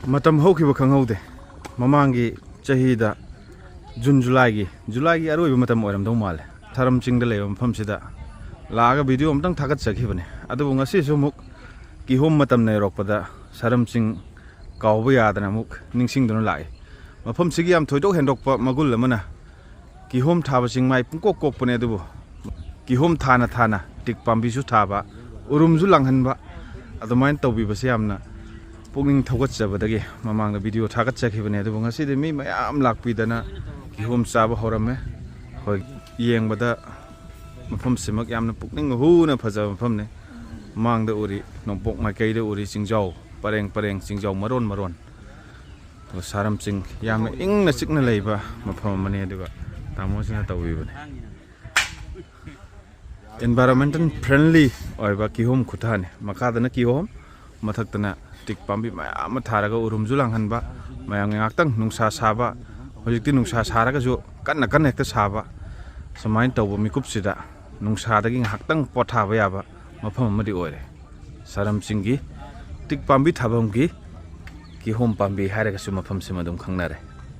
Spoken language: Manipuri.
Matam haukiba khangaude mamangi chahida June July aroiba matam oiramdau male Sharam Ching da leiba mafamsida laaga video amtang thagat sakhibane adubu ngasi su muk Kihom matam nei rokpada Sharam Ching kauba yadana muk ningsingduna lai mafam sigi yam thoidok hendokpa magul amana Kihom thaba sing mai pungkok kokpane adubu Kihom thana Teak pambi su thaba urumju langhanba adumain tawbibase yamna pugning thawgatjabadagi mamangda video thagatchakhibane adubu ngasi de mi mayam lakpidana Kihom chaba horame hoi yengbada mafam simak yamna pugning huna phajaba mafam ne mangda uri nongpok maikaida uri singjau pareng singjau maron to Sharam Ching yamna ingna chikna leiba mafam mane aduga tamo sina tawibane environmental friendly oiba Kihom khuthane makadana Kihom mathaktana Teak pambi mayam tharaga urumju langhanba mayang ngaktang nungsa saba hojikti nungsa saraga jo kanna hekta saba samain tawba mikupsida nungsa dagi ngaktang pothaba yaba mafam amadi oire Sharam Ching gi Teak pambi thabam gi Kihom pambi hairaga su mafam simadum khangnare